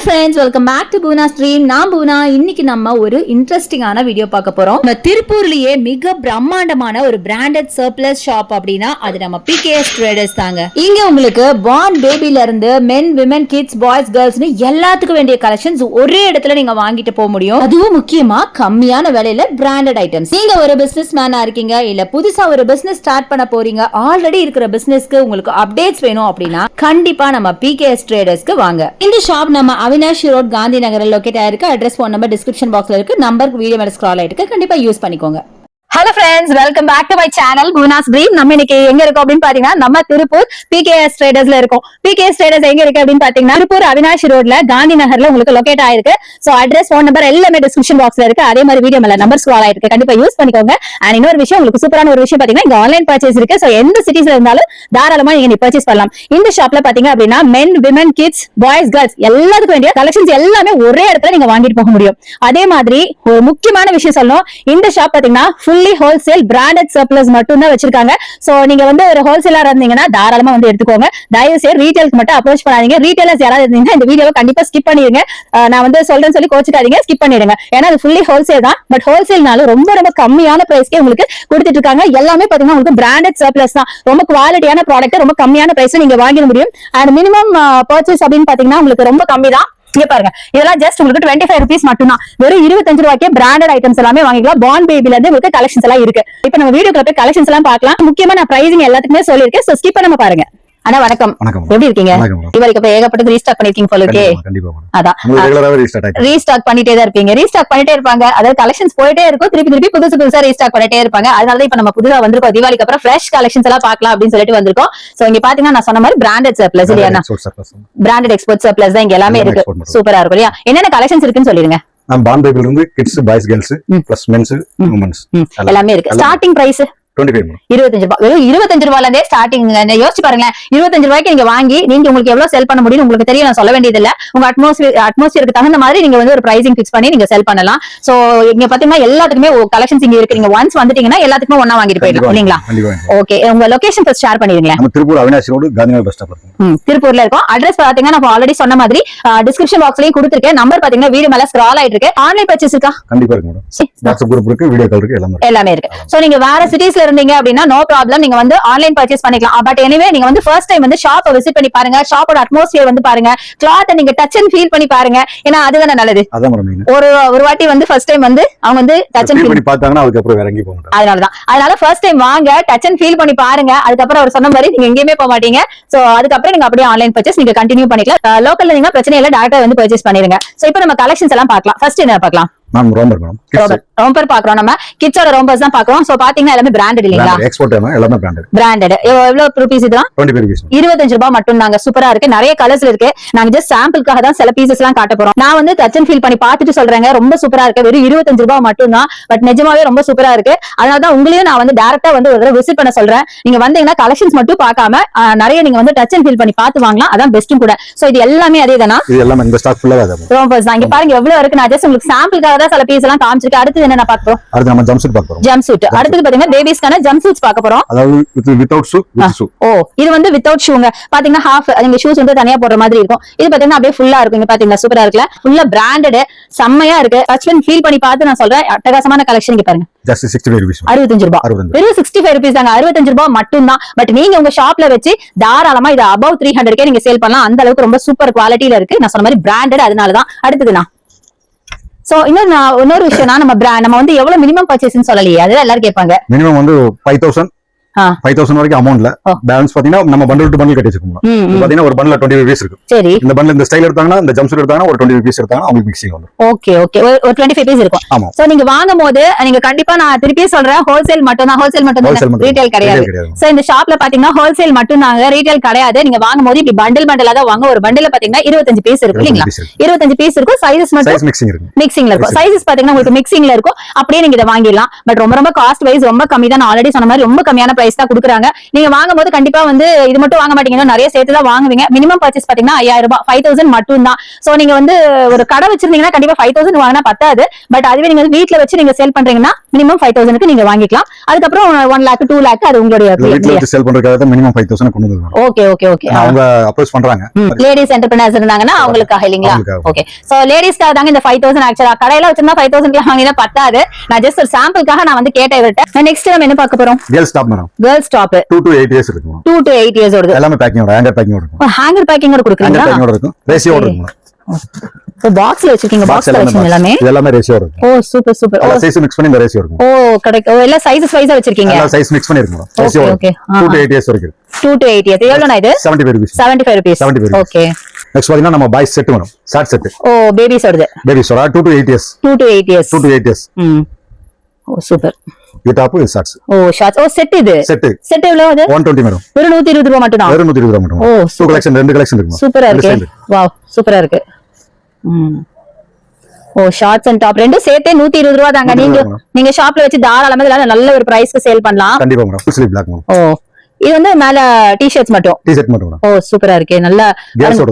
friends, welcome back to Boona Stream. நான் பூனா. இன்னைக்கு நம்ம ஒரு இன்ட்ரெஸ்டிங்கான வீடியோ பார்க்க போறோம். நம்ம திருப்பூர்லயே மிக பிரம்மாண்டமான ஒரு பிராண்டட் சர்ப்ளஸ் ஷாப் அப்படினா அது நம்ம PKS Traders தாங்க. இங்க உங்களுக்கு born babyல இருந்து men, women, kids, boys, girls னு எல்லாத்துக்கும் வேண்டிய கலெக்ஷன்ஸ் ஒரே இடத்துல நீங்க வாங்கிட்டு போக முடியும். அதுவும் முக்கியமா கம்மியான விலையில பிராண்டட் ஐட்டம்ஸ். நீங்க ஒரு பிசினஸ் மேனா இருக்கீங்க இல்ல புதுசா ஒரு பிசினஸ் ஸ்டார்ட் பண்ண போறீங்க, ஆல்ரெடி இருக்கிற பிசினஸ்க்கு உங்களுக்கு அப்டேட்ஸ் வேணும் அப்படினா கண்டிப்பா நம்ம PKS Tradersக்கு வாங்க. இந்த ஷாப் நம்ம அவினாஷி ரோட் காந்தி நகர்ல லொகேட் ஆயிருக்கு. அட்ரஸ் ஃபோன் நம்பர் டிஸ்கிரிப்ஷன் பாக்ஸ்ல இருக்கு. நம்பர் வீடியோ மேல ஸ்க்ரால் ஆயிருக்கு. கண்டிப்பா யூஸ் பண்ணிக்கோங்க. Hello friends, welcome back to my channel Poonas dream. நம்ம இன்னைக்கு எங்க இருக்கோம் அப்படின்னு பாத்தீங்கன்னா நம்ம திருப்பூர் PKS Tradersல இருக்கோம். PKS Traders எங்க இருக்கு அப்படின்னு பாத்தீங்கன்னா திருப்பூர் அவினாஷி ரோட்ல காந்தி நகர்ல உங்களுக்கு லொகேட் ஆயிருக்கு. சோ அட்ரஸ் ஃபோன் நம்பர் எல்லாமே டிஸ்கிரிப்ஷன் பாக்ஸ்ல இருக்கு. அதே மாதிரி வீடியோ மேல நம்பர் ஸ்க்ரால் ஆயிருக்கு. கண்டிப்பா யூஸ் பண்ணிக்கோங்க. அண்ட் இன்னொரு விஷயம், உங்களுக்கு சூப்பரான ஒரு விஷயம் பாத்தீங்கன்னா இங்க ஆன்லைன் பர்ச்சேஸ் இருக்கு. சோ எந்த சிட்டிஸ்ல இருந்தாலும் தாராளமா நீங்க பர்ச்சேஸ் பண்ணலாம். இந்த ஷாப்ல பாத்தீங்க அப்படின்னா men, women, kids, boys, girls எல்லாத்துக்கும் வேண்டிய கலெக்ஷன்ஸ் எல்லாமே ஒரே இடத்துல நீங்க வாங்கிட்டு போக முடியும். அதே மாதிரி ஒரு முக்கியமான விஷயம் சொல்லணும், இந்த ஷாப் பாத்தீங்கன்னா ஃபுல்லி ஹோல்சேல் பிராண்டட் சர்ப்ளஸ் மட்டும் தான் வச்சிருக்காங்க. சோ நீங்க வந்து ஒரு ஹோல்சேலரா இருந்தீங்கன்னா தாராளமா வந்து எடுத்துக்கோங்க. தயவு செய்து ரீட்டைலுக்கு மட்டும் அப்ரோச் பண்ணாதீங்க. ரீட்டைலர்ஸ் யாராவது இருந்தீங்கன்னா இந்த வீடியோவை கண்டிப்பா ஸ்கிப் பண்ணிடுங்க. நான் வந்து சொல்றேன்னு சொல்லி கோச்சிக்காதீங்க, ஸ்கிப் பண்ணிடுங்க. ஏன்னா அது ஃபுல்லி ஹோல்சேல் தான். பட் ஹோல்சேல்னாலும் ரொம்ப ரொம்ப கம்மியான பிரைஸ்க்கே உங்களுக்கு கொடுத்துட்டு இருக்காங்க. எல்லாமே பாத்தீங்கன்னா உங்களுக்கு பிராண்டட் சர்ப்ளஸ் தான். ரொம்ப குவாலிட்டியான ப்ராடக்ட் ரொம்ப கம்மியான பிரைஸ்ல நீங்க வாங்கிட முடியும். அண்ட் மினிமம் பர்ச்சேஸ் அப்படின்னு பாத்தீங்கன்னா உங்களுக்கு ரொம்ப கம்மி தான். இங்க பாருங்க, இதெல்லாம் ஜஸ்ட் உங்களுக்கு 25 rupees மட்டும் தான். வெறும் 25 ரூபாய்க்கே பிராண்டட் ஐட்டம்ஸ் எல்லாமே வாங்கிக்கலாம். born babyல இருந்து உங்களுக்கு கலெக்ஷன்ஸ் எல்லாம் இருக்கு. இப்போ நம்ம வீடியோக்குள்ள போய் கலெக்ஷன்ஸ் எல்லாம் பார்க்கலாம். முக்கியமா நான் பிரைசிங் எல்லாத்துக்குமே சொல்லியிருக்கேன். சோ ஸ்கிப் பண்ணாம பாருங்க. அண்ணா வணக்கம், எப்படி இருக்கீங்க? தீபாவளிக்கு அப்புறம் ஏகப்பட்டது ரீஸ்டாக் பண்ணிருக்கீங்க போல இருக்கே. அதான் ரீஸ்டாக் பண்ணிட்டே தான் இருப்பீங்க, ரீஸ்டாக் பண்ணிட்டே இருப்பாங்க. அதாவது கலெக்ஷன்ஸ் போயிட்டே இருக்கும், திருப்பி புதுசா ரீஸ்டாக் பண்ணிட்டே இருப்பாங்க. அதனால இப்ப நம்ம புதுசா வந்திருக்கோம். தீபாவளிக்கு அப்புறம் ஃப்ரெஷ் கலெக்ஷன்ஸ் எல்லாம் பார்க்கலாம் அப்படின்னு சொல்லிட்டு வந்திருக்கோம். சோ இங்க பாத்தீங்கன்னா நான் சொன்ன மாதிரி பிராண்டட் சர்ப்ளஸ் இல்லையா, பிராண்டட் எக்ஸ்போர்ட் சர்ப்ளஸ் தான் இங்க எல்லாமே இருக்கு. சூப்பரா இருக்கும் இல்லையா? என்னென்ன கலெக்ஷன்ஸ் இருக்குன்னு சொல்லிருங்க. born babyல இருந்து kids, boys, girls plus men's, women's எல்லாமே இருக்கு. ஸ்டார்டிங் பிரைஸ் 25 ரூபாய். வெறும் 25 ரூபாயில இருந்தே ஸ்டார்டிங். யோசிச்சு பாருங்களேன், 25 ரூபாய்க்கு நீங்க வாங்கி நீங்க உங்களுக்கு எவ்வளவு செல் பண்ண முடியும் உங்களுக்கு தெரியும். நான் சொல்ல வேண்டியது இல்ல. உங்க அட்மாஸ்பியருக்கு தகுந்த மாதிரி நீங்க வந்து ஒரு பிரைசிங் பிக்ஸ் பண்ணி நீங்க செல் பண்ணலாம். சோ இங்க பாத்தீங்கன்னா எல்லாத்துக்குமே கலெக்ஷன்ஸ் இங்க இருக்கு. நீங்க ஒன்ஸ் வந்துட்டீங்கன்னா எல்லாத்துக்குமே ஒண்ணா வாங்கிட்டு போயிடலாம் இல்லீங்களா? ஓகே, உங்க லொகேஷன் ஃபர்ஸ்ட் ஷேர் பண்ணிருங்க. நம்ம திருப்பூர் அவினாஷி ரோட் காந்தி நகர் பஸ் ஸ்டாப்ல இருக்கோம். திருப்பூர்ல இருக்கோம். அட்ரஸ் பாத்தீங்கன்னா நான் ஆல்ரெடி சொன்ன மாதிரி டிஸ்கிரிப்ஷன் பாக்ஸ்லயும் கொடுத்திருக்கேன். நம்பர் பாத்தீங்கன்னா வீடியோ மேல ஸ்க்ரால் ஆயிட்டு இருக்கு. ஆன்லைன் பர்ச்சேஸ் இருக்கா? கண்டிப்பா இருக்கு மேடம். வாட்ஸ்அப் குரூப் இருக்கு, வீடியோ கால் இருக்கு, எல்லாமே இருக்கு. சோ நீங்க வேற சிட்டிஸ்ல இருந்தீங்க அப்படின்னா நோ ப்ராப்ளம், நீங்க வந்து ஆன்லைன் பர்ச்சேஸ் பண்ணிக்கலாம். பட் எனிவே நீங்க வந்து ஃபர்ஸ்ட் டைம் வந்து ஷாப்பை விசிட் பண்ணி பாருங்க. ஷாப்போட அட்மாஸ்பியர் வந்து பாருங்க, கிளாத் நீங்க டச் அண்ட் ஃபீல் பண்ணி பாருங்க. ஏன்னா அதுதானே நல்லது. ஒரு வாட்டி வந்து ஃபர்ஸ்ட் டைம் வந்து அவங்க வந்து டச் அண்ட் ஃபீல் பண்ணி பார்த்தாங்கன்னா அதுக்கு அப்புறம் வேற எங்கேயும் போக மாட்டாங்க. அதனால ஃபர்ஸ்ட் டைம் வாங்க, டச் அண்ட் ஃபீல் பண்ணி பாருங்க. அதுக்கப்புறம் அவர் சொன்ன மாதிரி நீங்க எங்கேயுமே போக மாட்டீங்க. சோ அதுக்கப்புறம் நீங்க அப்படியே ஆன்லைன் பர்ச்சேஸ் நீங்க கண்டினியூ பண்ணிக்கலாம். லோக்கல்ல நீங்க பிரச்சனை இல்ல, டைரக்டா வந்து பர்ச்சேஸ் பண்ணிருங்க. சோ இப்போ நம்ம கலெக்ஷன்ஸ் எல்லாம் பார்க்கலாம். ஃபர்ஸ்ட் என்ன பார்க்கலாம்? ரோம்பர் பாக்குறோம். நம்ம கிட்ஸோட ரோம்பர்ஸ் தான் பாக்குறோம். சோ பாத்தீங்கன்னா எல்லாமே பிராண்டட் இல்லீங்களா? எக்ஸ்போர்ட் எல்லாமே பிராண்டட். எவ்வளவு ரூபீஸ் இதெல்லாம்? 25 ரூபாய் மட்டும் தாங்க. சூப்பரா இருக்கு, நிறைய கலர்ஸ் இருக்கு. நாங்க ஜஸ்ட் சாம்பிளுக்காக தான் சில பீசஸ் எல்லாம் காட்ட போறோம். நான் வந்து டச் அண்ட் ஃபீல் பண்ணி பார்த்துட்டு சொல்றேங்க, ரொம்ப சூப்பரா இருக்கு. வெறும் 25 ரூபாய் மட்டும் தான். பட் நிஜமாவே ரொம்ப சூப்பரா இருக்கு. அதனாலதான் உங்களையும் நான் வந்து டைரக்டா வந்து ஒரு விசிட் பண்ண சொல்றேன். நீங்க வந்தீங்கன்னா கலெக்ஷன்ஸ் மட்டும் பார்க்காம நிறைய நீங்க வந்து டச் அண்ட் ஃபீல் பண்ணி பார்த்து வாங்கலாம். அதான் பெஸ்ட்டும் கூட. சோ இது எல்லாமே அதே தானா? இது எல்லாமே இந்த ஸ்டாக் ஃபுல்லா தான். ரோம்பர்ஸ் தான். இங்க பாருங்க எவ்வளவு இருக்கு. நான் ஜஸ்ட் உங்களுக்கு சாம்பிளுக்காக தான் சில பீஸ் எல்லாம் காமிச்சிருக்கேன். அடுத்து என்ன பார்க்க போறோம்? அடுத்து நம்ம ஜம்ப் சூட் பார்க்க போறோம். Jump suit. அடுத்து பாத்தீங்கன்னா பேபிஸ்க்கான ஜம்ப் சூட்ஸ் பார்க்க போறோம். அதாவது வித்அவுட் ஷூ, வித் ஷூ. இது வந்து வித்அவுட் ஷூங்க. பாத்தீங்கன்னா ஹாஃப் நீங்க ஷூஸ் வந்து தனியா போடுற மாதிரி இருக்கும். இது பாத்தீங்கன்னா அப்படியே ஃபுல்லா இருக்கும். இங்க பாத்தீங்கன்னா சூப்பரா இருக்குல, ஃபுல்லா பிராண்டட், செம்மையா இருக்கு. டச் அண்ட் ஃபீல் பண்ணி பார்த்து நான் சொல்றேன், அட்டகாசமான கலெக்ஷன். இங்க பாருங்க, ஜஸ்ட் 65 rupees. 65 ரூபாய். வெறும் 65 rupees தாங்க. 65 ரூபாய் மட்டும் தான். பட் நீங்க உங்க ஷாப்ல வச்சு தாராளமா இது above 300k நீங்க சேல் பண்ணலாம். அந்த அளவுக்கு ரொம்ப சூப்பர் குவாலிட்டில இருக்கு. நான் சொன்ன மாதிரி பிராண்டட். அதனாலதான். அடுத்ததுனா சோ இன்னொரு விஷயம்னா நம்ம வந்து எவ்வளவு மினிமம் பர்ச்சேஸ்னு சொல்லலையே, அதெல்லாம் எல்லாரும் கேட்பாங்க. மினிமம் வந்து 5000 வரைக்கும் அமௌண்ட்ல பேலன்ஸ் பாத்தீங்கன்னா நம்ம பண்டல் டு பண்டல் கட்டி வச்சுக்கோம். பாத்தீங்கன்னா ஒரு பண்டல்ல 20 rupees இருக்கு. சரி, இந்த பண்டல் இந்த ஸ்டைல் எடுத்தாங்கன்னா, இந்த ஜம்ப் சூட் எடுத்தாங்கன்னா ஒரு 20 rupees எடுத்தாங்கன்னா உங்களுக்கு மிக்சிங் வந்துரும். ஓகே ஓகே, ஒரு 25 rupees இருக்கும். சோ நீங்க வாங்கும்போது நீங்க கண்டிப்பா, நான் திருப்பி சொல்றேன், ஹோல்சேல் மட்டும் தான். ஹோல்சேல் மட்டும் தான், ரீட்டைல் கிடையாது. சோ இந்த ஷாப்ல பாத்தீங்கன்னா ஹோல்சேல் மட்டும் தாங்க, ரீட்டைல் கிடையாது. நீங்க வாங்கும்போது இப்படி பண்டலா தான் வாங்க. ஒரு பண்டல்ல பாத்தீங்கன்னா 25 பீஸ் இருக்கும் இல்லீங்களா? 25 பீஸ் இருக்கும். சைஸஸ் மட்டும் மிக்சிங்ல இருக்கும். சைஸஸ் பாத்தீங்கன்னா உங்களுக்கு மிக்சிங்ல இருக்கும். அப்படியே நீங்க இத வாங்கிடலாம். பட் ரொம்ப காஸ்ட் வைஸ் ரொம்ப கம்மி தான். நான் ஆல்ரெடி சொன்ன மாதிரி ரொம்ப கம்மியான பிரைஸ் தான் கொடுக்குறாங்க. நீங்க வாங்கும்போது கண்டிப்பா வந்து இது மட்டும் வாங்க மாட்டீங்கன்னா நிறைய சேர்த்து தான் வாங்குவீங்க. மினிமம் பர்ச்சேஸ் பாத்தீங்கன்னா 5000 ரூபாய் 5000 மட்டும் தான். சோ நீங்க வந்து ஒரு கடை வச்சிருந்தீங்கன்னா கண்டிப்பா 5000 வாங்கினா பத்தாது. பட் அதுவே நீங்க வீட்ல வச்சு நீங்க சேல் பண்றீங்கன்னா மினிமம் 5000க்கு நீங்க வாங்கிக்கலாம். அதுக்கப்புறம் 1 lakh 2 lakh அது உங்களுடைய வீட்ல வச்சு சேல் பண்றதுக்காக மினிமம் 5000 கொண்டு வந்துருவாங்க. Okay okay okay. அவங்க அப்ரோச் பண்றாங்க. லேடிஸ் என்டர்பிரனர்ஸ் இருந்தாங்கன்னா அவங்களுக்காக இல்லீங்களா? ஓகே. சோ லேடிஸ்க்காக தாங்க இந்த 5000. ஆக்சுவலா கடையில வச்சிருந்தா 5000க்கு வாங்கினா பத்தாது. நான் ஜஸ்ட் ஒரு சாம்பிளுக்காக நான் வந்து கேட்டேன் இவர்ட்ட. நெக்ஸ்ட் நம்ம என்ன பார்க்க போறோம்? Girls top madam. Girls top 2 to 8 years இருக்கும். 2 to 8 years ஓடுது. எல்லாமே பேக்கிங்கோட ஹேங்கர் பேக்கிங்கோட இருக்கும். ஹேங்கர் பேக்கிங்கோட கொடுக்குறீங்களா? ஹேங்கர் பேக்கிங்கோட இருக்கும். ரேஷியோட இருக்கும். சோ பாக்ஸ்ல வச்சிருக்கீங்க. பாக்ஸ் கலெக்ஷன் எல்லாமே எல்லாமே ரேஷியோ இருக்கும். ஓ சூப்பர் சூப்பர். எல்லா சைஸ் மிக்ஸ் பண்ணி இந்த ரேஷியோ இருக்கும். ஓ கரெக்ட். எல்லா சைஸஸ் வைஸா வச்சிருக்கீங்க. எல்லா சைஸ் மிக்ஸ் பண்ணி இருக்கும். Ratio okay. 2 to 8 years வரைக்கும். 2 to 8 years. எவ்வளவுனா இது? 75 rupees. 75 rupees. 75 rupees. Okay. Next பாத்தீங்கன்னா நம்ம பாய்ஸ் செட் வரும். Short set. ஓ பேபிஸ் ஓடுது. பேபிஸ் ஓட 2 to 8 years. 2 to 8 years. 2 to 8 years. Oh super. இது டாப் இது shorts. Oh shorts. Oh set இது. செட் எவ்வளவு அது? 120 மேடம். வெறும் 120 ரூபாய் மட்டும் தான். வெறும் 120 ரூபாய் மட்டும். ஓ டூ கலெக்ஷன் ரெண்டு கலெக்ஷன் இருக்கு. சூப்பரா இருக்கு. வாவ் சூப்பரா இருக்கு. ஓ ஷார்ட்ஸ் அண்ட் டாப் ரெண்டும் சேர்த்தே 120 ரூபாய் தாங்க. நீங்க ஷாப்ல வச்சு தாராளமா இதெல்லாம் நல்ல ஒரு பிரைஸ்க்கு சேல் பண்ணலாம். கண்டிப்பா madam. Full sleeve black madam. ஓ இது வந்து மேல டி-ஷர்ட்ஸ் மட்டும். டி-ஷர்ட் மட்டும் மேடம். ஓ சூப்பரா இருக்கு. நல்ல கேர்ள்ஸ்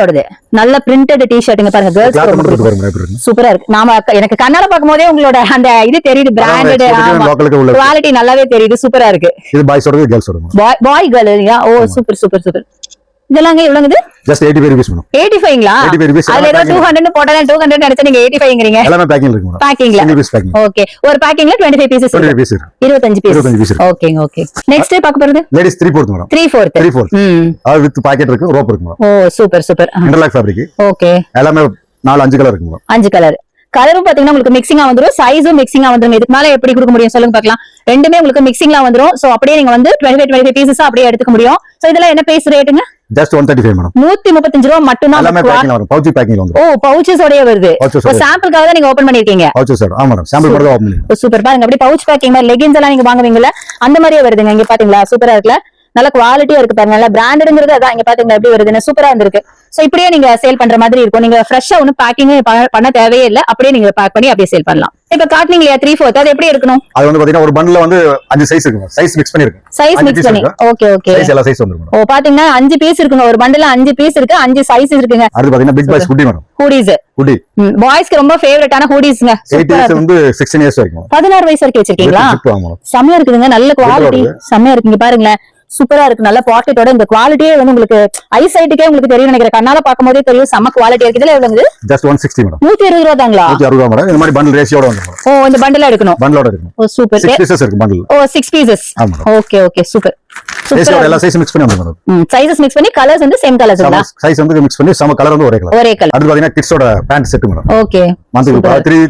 ஓடுது. நல்ல பிரிண்டட் டி-ஷர்ட்ங்க பாருங்க. கேர்ள்ஸ் சூப்பரா இருக்கு. நாம எனக்கு கண்ணால பாக்கும்போதே உங்களோட அந்த இது தெரியுது. பிராண்டட் குவாலிட்டி நல்லாவே தெரியுது. சூப்பரா இருக்கு. இது பாய்ஸ் ஓடுது கேர்ள்ஸ் ஓடுது. பாய் கேர்ள் இல்லையா? ஓ சூப்பர் சூப்பர் சூப்பர். இதெல்லாம் எவ்வளவுங்க இது? Just 85 rupees madam. 85ங்களா? 85 rupees. அதுல ஏதோ 200 போட்டா 200 நினைச்சா நீங்க 85ங்கறீங்க. எல்லாமே பேக்கிங் இருக்கு மேடம். பேக்கிங்ல. ஓகே. ஒரு பேக்கிங்ல 25 pieces. 25 pieces. 25 pieces. ஓகேங்க ஓகே. நெக்ஸ்ட் பார்க்க போறது லேடிஸ் 3/4 மேடம். 3/4. அது வித் பாக்கெட் இருக்கு, ரோப் இருக்கு மேடம். ஓ super super. Interlock fabric. Okay. எல்லாமே 4-5 கலர் இருக்கு மேடம். 5 கலர். கலரும் பாத்தீங்கன்னா உங்களுக்கு மிக்சிங்கா வந்துரும். சைஸும் மிக்சிங்கா வந்துரும். இதுக்கு மேல எப்படி கொடுக்க முடியும் சொல்லுங்க பார்க்கலாம். ரெண்டுமே உங்களுக்கு மிக்சிங்ல வந்துரும். சோ அப்படியே நீங்க வந்து 25 pieces அப்படியே எடுத்துக்க முடியும். சோ இதெல்லாம் என்ன பிரைஸ் ரேட்டுங்க? Just 135 madam. 135 ரூபாய் மட்டும் தான். எல்லாமே பேக்கிங்ல வரும். பவுச் பேக்கிங்ல வரும். ஓ பவுச்சஸ் ஓடயே வருது. ஒரு சாம்பிளுக்காக தான் நீங்க ஓபன் பண்ணிருக்கீங்க. Pouches sir. ஆமா மேடம். சாம்பிள் மட்டும் ஓபன் பண்ணி. சூப்பர். பாருங்க அப்படியே பவுச் பேக்கிங் மாதிரி லெகின்ஸ் எல்லாம் நீங்க வாங்குவீங்கல அந்த மாதிரியே வருதுங்க. இங்க பாத்தீங்களா சூப்பரா இருக்குல. நல்ல குவாலிட்டியா இருக்கு பாருங்க. நல்ல பிராண்டட்ங்கிறது அதான். இங்க பாத்தீங்களா எப்படி வருதுன்னு சூப்பரா இருந்திருக்கு. சோ இப்படியே நீங்க சேல் பண்ற மாதிரி இருக்கும். நீங்க ஃப்ரெஷ்ஷா ஒன்னும் பேக்கிங் பண்ண தேவையே இல்ல. அப்படியே நீங்க பேக் பண்ணி அப்படியே சேல் பண்ணலாம். இப்ப காட்டுனீங்க இல்லையா 3/4 அது எப்படி எடுக்கணும்? அது வந்து பாத்தீங்கன்னா ஒரு பண்டல்ல வந்து 5 சைஸ் இருக்கு. சைஸ் மிக்ஸ் பண்ணி இருக்கு. சைஸ் மிக்ஸ் பண்ணி. Okay okay. சைஸ் எல்லா சைஸ் வந்துரும். ஓ பாத்தீங்கன்னா 5 பீஸ் இருக்குங்க. ஒரு பண்டல்ல 5 பீஸ் இருக்கு. 5 சைஸ் இருக்குங்க. அது பாத்தீங்கன்னா big boys hoodie madam. Hoodies. Hoodie. பாய்ஸ்க்கு ரொம்ப ஃபேவரட்டான ஹூடிஸ்ங்க. 8 இயர்ஸ் வந்து 16 இயர்ஸ் வரைக்கும். 16 வயசு வரைக்கும் வச்சிருக்கீங்களா? செமையா இருக்குதுங்க. நல்ல குவாலிட்டி. செமையா இருக்குங்க பாருங்க. சூப்பரா இருக்கு. நல்ல பாக்கெட்டோட இந்த குவாலிட்டியே வந்து உங்களுக்கு ஐசைட்டுக்கே உங்களுக்கு தெரியும் நினைக்கிறேன். கண்ணால பாக்கும்போதே தெரியும். செம குவாலிட்டி இருக்கு. இதுல எவ்வளவு? Just 160 madam. 160 ரூபாய் தாங்களா? 160 ரூபாய் மேடம். இந்த மாதிரி பண்டல் ரேஷியோட வந்துரும். ஓ இந்த பண்டல எடுக்கணும். பண்டலோட எடுக்கணும். ஓ சூப்பர். 6 பீசஸ் இருக்கு பண்டல். ஓ 6 pieces. Okay okay super. ரேஷியோட எல்லா சைஸ் மிக்ஸ் பண்ணி வந்துரும் மேடம். சைஸஸ் மிக்ஸ் பண்ணி கலர்ஸ் வந்து சேம் கலர்ஸ்ங்களா? சைஸ் வந்து மிக்ஸ் பண்ணி சம கலர் வந்து ஒரே கலர். ஒரே கலர். அது பாத்தீங்கன்னா கிட்ஸோட pant set madam. Okay. Monthly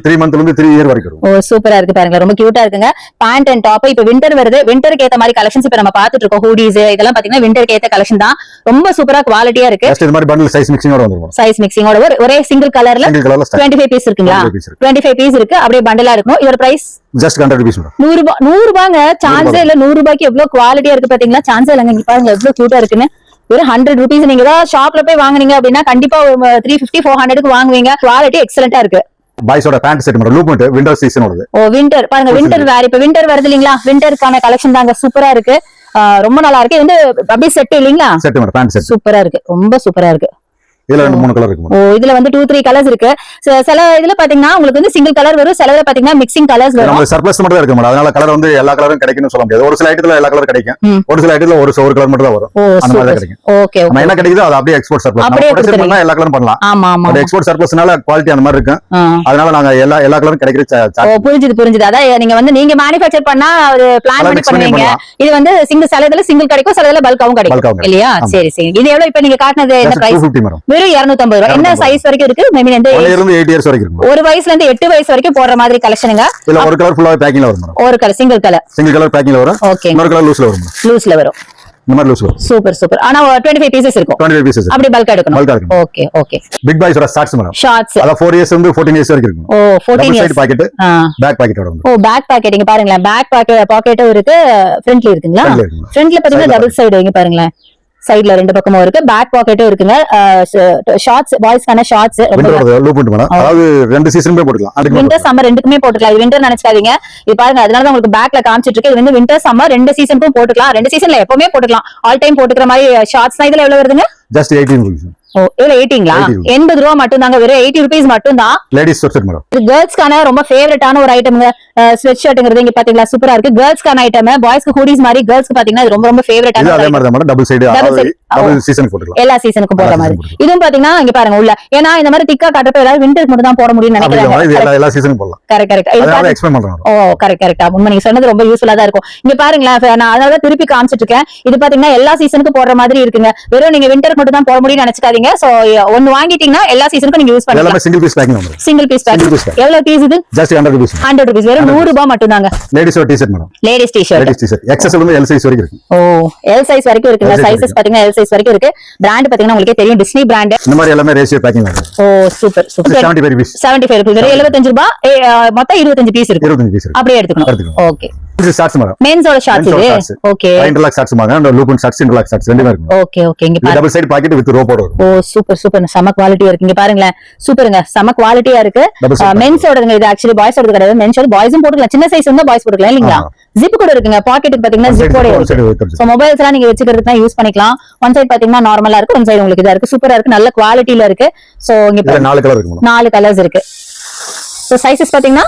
3 மந்த்ல இருந்து 3 இயர் வரைக்கும் இருக்கும். ஓ சூப்பரா இருக்கு பாருங்க. ரொம்ப கியூட்டா இருக்குங்க. Pant and top. இப்ப வின்டர் வருது. வின்டருக்கு ஏத்த மாதிரி கலெக்ஷன்ஸ் இப்ப நம்ம பாத்துட்டு இருக்கோம். ஹூடிஸ் இதெல்லாம் பாத்தீங்கன்னா வின்டருக்கு ஏத்த கலெக்ஷன் தான். ரொம்ப சூப்பரா குவாலிட்டியா இருக்கு. ஜஸ்ட் இந்த மாதிரி பண்டல் சைஸ் மிக்சிங்கோட வந்துரும். சைஸ் மிக்சிங்கோட ஒரே சிங்கிள் கலர்ல 25 பீஸ் இருக்குங்களா? 25 பீஸ் இருக்கு. அப்படியே பண்டலா இருக்கும். இதோட பிரைஸ் ஜஸ்ட் 100 rupees மேடம். 100 ரூபாங்க. சான்ஸே இல்ல. 100 ரூபாய்க்கு எவ்வளவு குவாலிட்டியா இருக்கு பாத்தீங்களா? சான்ஸே இல்லங்க. இங்க பாருங்க எவ்வளவு கியூட்டா இருக்குன்னு. வெறும் 100 rupees. நீங்க ஏதாவது ஷாப்ல போய் வாங்குனீங்க அப்படின்னா கண்டிப்பா 350-400க்கு வாங்குவீங்க. குவாலிட்டி எக்ஸலென்ட்டா இருக்கு. பாய்ஸோட pant set madam. Loop winter season வருது. ஓ வின்டர் பாருங்க. Winter wear. இப்ப வின்டர் வருது இல்லீங்களா? வின்டருக்கான கலெக்ஷன் தாங்க. சூப்பரா இருக்கு. ரொம்ப நல்லா இருக்கு. இது வந்து அப்படியே செட் இல்லீங்களா? Set madam. பேண்ட் செட் சூப்பரா இருக்கு. ரொம்ப சூப்பரா இருக்கு. இதுல 2-3 கலர் இருக்கு. ஓ இதுல வந்து 2-3 கலர்ஸ் இருக்கு. சில இதுல பாத்தீங்கன்னா உங்களுக்கு வந்து சிங்கிள் கலர் வரும். சில இதுல பாத்தீங்கன்னா மிக்சிங் கலர்ஸ் வரும். நம்ம சர்ப்ளஸ் மட்டும் தான் இருக்கு மேடம். அதனால கலர் வந்து எல்லா கலரும் கிடைக்கும்னு சொல்ல முடியாது. ஒரு சில ஐட்டத்துல எல்லா கலரும் கிடைக்கும். ஒரு சில ஐட்டத்துல ஒரு கலர் மட்டும் தான் வரும். அந்த மாதிரி கிடைக்கும். ஓகே நம்ம என்ன கிடைக்குதோ அது அப்படியே எக்ஸ்போர்ட் சர்ப்ளஸ். நம்ம ப்ரொடக்ஷன் பண்ணா எல்லா கலரும் பண்ணலாம். ஆமா ஆமா. அது எக்ஸ்போர்ட் சர்ப்ளஸ்னால குவாலிட்டி அந்த மாதிரி இருக்கு. அதனால நாங்க எல்லா கலரும் கிடைக்குது. ஓ புரிஞ்சுது. அதான் நீங்க மேனுஃபேக்சர் பண்ணா ஒரு பிளான் பண்ணி பண்ணுவீங்க. இது வந்து சிங்கிள் சிலதுல சிங்கிள் கிடைக்கும். சிலதுல பல்காவும் கிடைக்கும் இல்லையா? சரி சரி. இது எவ்வளவு இப்ப நீங்க காட்டுனது என்ன பிரைஸ்? 250 மேடம். வெறும் 250 ரூபாய். என்ன சைஸ் வரைக்கும் இருக்கு? மேபி எந்த 8 இயர்ஸ் வரைக்கும் இருக்கு. ஒரு வயசுல இருந்து 8 வயசு வரைக்கும் போடுற மாதிரி கலெக்ஷனுங்க. இல்ல ஒரு கலர் ஃபுல்லா பேக்கிங்ல வரும் மேடம். ஒரு கலர் சிங்கிள் கலர் பேக்கிங்ல வரும். ஓகே. இன்னொரு கலர் லூஸ்ல வரும். லூஸ்ல வரும். இந்த மாதிரி லூஸ் வரும். சூப்பர். ஆனா 25 பீசஸ் இருக்கும். 25 பீசஸ். அப்படி பல்கா எடுக்கணும். ஓகே. பிக் பாய்ஸோட ஷார்ட்ஸ் மேடம். ஷார்ட்ஸ். அத 4 இயர்ஸ் வந்து 14 இயர்ஸ் வரைக்கும் இருக்கும். ஓ 14 இயர்ஸ். Side pocket. பேக் பாக்கெட்டோட வந்து. ஓ பேக் பாக்கெட். இங்க பாருங்களேன். பேக் பாக்கெட்டும் இருக்கு. ஃப்ரண்ட்ல இருக்குங்களா? ஃப்ரண்ட்ல பாத்தீங்கன்னா டபுள் சைடு. இங்க பாருங்களேன். சைடுல ரெண்டு பக்கமும் இருக்கு, பேக் பாக்கெட்டும் இருக்குங்க. ஷார்ட்ஸ் பாய்ஸ்க்கான ஷார்ட்ஸ் அதாவது ரெண்டு சீசனுமே போட்டுக்கலாம், விண்டர் சம்மர் ரெண்டுக்குமே போட்டுக்கலாம். இது விண்டர் நினைச்சுக்காதீங்க, இது பாருங்க அதனால தான் உங்களுக்கு பேக்ல காமிச்சிட்டு இருக்கு. இது வந்து விண்டர் சம்மர் ரெண்டு சீசனுக்கும் போட்டுக்கலாம், ரெண்டு சீசன்ல எப்பவுமே போட்டுக்கலாம், ஆல் டைம் போட்டுக்கிற மாதிரி ஷார்ட்ஸ் தான். இதுல எவ்வளவு வருதுங்க? Just 18 rupees. ஓ இதுல 80ங்களா? 80 ரூபா மட்டும் தாங்க, வெறும் 80 rupees மட்டும் தான். லேடிஸ் ஸ்வெட் ஷர்ட் மேடம், இது கேர்ள்ஸ்க்கான ரொம்ப ஃபேவரட்டான ஒரு ஐட்டம்ங்க. ஸ்வெட் ஷர்ட்ங்கிறது இங்க பாத்தீங்களா சூப்பரா இருக்கு. கேர்ள்ஸ்க்கான ஐட்டம், பாய்ஸ்க்கு ஹூடிஸ் மாதிரி கேர்ள்ஸ்க்கு பாத்தீங்கன்னா இது ரொம்ப ரொம்ப ஃபேவரட்டான அதே மாதிரி தான் மேடம். டபுள் சைடு டபுள் சீசனுக்கு போட்டுக்கலாம், எல்லா சீசனுக்கும் போடுற மாதிரி. இதுவும் பாத்தீங்கன்னா இங்க பாருங்க உள்ள, ஏன்னா இந்த மாதிரி திக்கா காட்டுறப்ப ஏதாவது விண்டருக்கு மட்டும் தான் போட முடியும்னு நினைக்கிறேன். எல்லா சீசனுக்கும் போடலாம். கரெக்ட். ஓ கரெக்ட். உண்மை நீங்க சொன்னது ரொம்ப யூஸ்ஃபுல்லா தான் இருக்கும். இங்க பாருங்களேன், நான் அதனால திருப்பி காமிச்சிட்டு இருக்கேன். இது பாத்தீங்கன்னா எல்லா சீசனுக்கும் போடுற மாதிரி இருக்குங்க. வெறும் நீங்க விண்டருக்கு மட்டும் தான் போட முடியும்னு நினைச்சுக்காதீங்க. சோ ஒன்னு வாங்கிட்டீங்கன்னா எல்லா சீசனுக்கும் நீங்க யூஸ் பண்ணலாம். எல்லாமே சிங்கிள் பீஸ் பேக்கிங் வந்துரும். Single piece packing. எவ்வளவு பீஸ் இது? Just 100 rupees. 100 rupees, வெறும் 100 ரூபாய் மட்டும் தாங்க. Ladies T-shirt madam, ladies T-shirt XS ல எல் சைஸ் வரைக்கும் இருக்கு. ஓ எல் சைஸ் வரைக்கும் இருக்குங்க. சைஸஸ் பாத்தீங்கன்னா எல் சைஸ் வரைக்கும் இருக்கு. பிராண்ட் பாத்தீங்கன்னா உங்களுக்கு தெரியும், டிஸ்னி பிராண்ட். இந்த மாதிரி எல்லாமே ரேஷியோ பேக்கிங் இருக்கு. ஓ சூப்பர். 75 rupees. 75 rupees, வெறும் 75 ரூபாய். மொத்தம் 25 பீஸ் இருக்கு. 25 பீஸ் அப்படியே எடுத்துக்கணும். ஓகே. இது ஷார்ட்ஸ் மேடம், மென்ஸோட ஷார்ட்ஸ் இது. ஓகே. இன்டர்லாக் ஷார்ட்ஸ் மாதிரி அந்த loop and shorts, interlock shorts ரெண்டுமே இருக்கு. ஓகே இங்க பாருங்க, double side pocket with rope வரும். ஓ சூப்பர் செம குவாலிட்டியா இருக்கு. இங்க பாருங்களேன், சூப்பருங்க, செம குவாலிட்டியா இருக்கு. மென்ஸோடங்க இது, ஆக்சுவலி பாய்ஸோட கிடையாது. மென்ஸோட பாய்ஸும் போட்டுக்கலாம், சின்ன சைஸ் இருந்தா பாய்ஸ் போட்டுக்கலாம் இல்லீங்களா? ஜிப் கூட இருக்குங்க, பாக்கெட்டுக்கு பாத்தீங்கன்னா ஜிப்போட இருக்கு. சோ மொபைல்ஸ் எல்லாம் நீங்க வச்சுக்கிறதுக்கு தான் யூஸ் பண்ணிக்கலாம். ஒன் சைடு பாத்தீங்கன்னா நார்மலா இருக்கு, ஒன் சைடு உங்களுக்கு இதா இருக்கு. சூப்பரா இருக்கு, நல்ல குவாலிட்டில இருக்கு. சோ இங்க 4 கலர் இருக்கு, 4 கலர்ஸ் இருக்கு. சோ சைஸஸ் பாத்தீங்கன்னா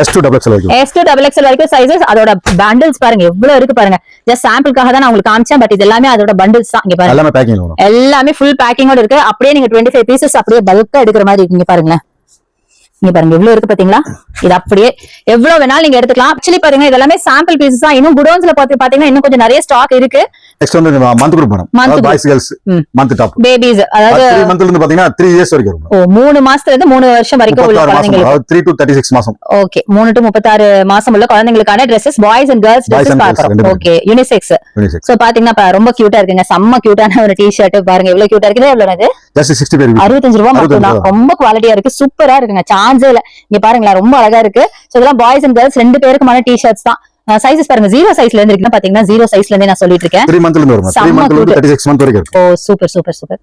S2 XXL வரைக்கும், S2 XXL வரைக்கும் சைஸஸ். அதோட பண்டில்ஸ் பாருங்க எவ்வளவு இருக்கு பாருங்க. ஜஸ்ட் சாம்பிளுக்காக தான் நான் உங்களுக்கு காமிச்சேன், பட் இது எல்லாமே அதோட பண்டில்ஸ் தான். இங்க பாருங்க எல்லாமே பேக்கிங் வரும், எல்லாமே ஃபுல் பேக்கிங்கோட இருக்கு. அப்படியே நீங்க 25 பீசஸ் அப்படியே பல்கா எடுக்கிற மாதிரி இருக்கு. இங்க பாருங்க, இங்க பாருங்க எவ்வளவு இருக்கு பாத்தீங்களா? இது அப்படியே எவ்வளவு வேணாலும் நீங்க எடுத்துக்கலாம். ஆக்சுவலி பாருங்க இது எல்லாமே சாம்பிள் பீசஸ் தான். இன்னும் குடோன்ஸ்ல பாத்தீங்கன்னா இன்னும் கொஞ்சம் நிறைய ஸ்டாக் இருக்கு. நெக்ஸ்ட் வந்து month group madam, boys girls month top babies, அதாவது 3 மந்த்ல இருந்து பாத்தீங்கன்னா 3 இயர்ஸ் வரைக்கும் இருக்கும். ஓ 3 மாசத்துல இருந்து 3 வருஷம் வரைக்கும் உள்ள குழந்தைகளுக்கு, 3 to 36 மாசம். ஓகே 3 to 36 மாசம் உள்ள குழந்தைகளுக்கான Dresses, boys and girls Dresses பாக்குறோம். Okay unisex. சோ பாத்தீங்கன்னா ரொம்ப கியூட்டா இருக்குங்க, செம்ம கியூட்டான ஒரு டி-ஷர்ட் பாருங்க எவ்வளவு கியூட்டா இருக்குது. எவ்வளவு இது? ஜஸ்ட் 65 ரூபாய் மட்டும் தான். ரொம்ப குவாலிட்டியா இருக்கு, சூப்பரா இருக்குங்க, சான்ஸே இல்ல. இங்க பாருங்களேன் ரொம்ப அழகா இருக்கு. சோ இதெல்லாம் பாய்ஸ் அண்ட் கேர்ள்ஸ் ரெண்டு பேருக்குமான டி-ஷர்ட்ஸ் தான். சைஸஸ் பாருங்க 0 சைஸ்ல இருந்து இருக்கு பாத்தீங்கன்னா, 0 சைஸ்ல இருந்தே நான் சொல்லிட்டு இருக்கேன். 3 மந்த்ல இருந்து வரும், 3 மந்த்ல இருந்து 36 மந்த் வரைக்கும் இருக்கு. ஓ சூப்பர்.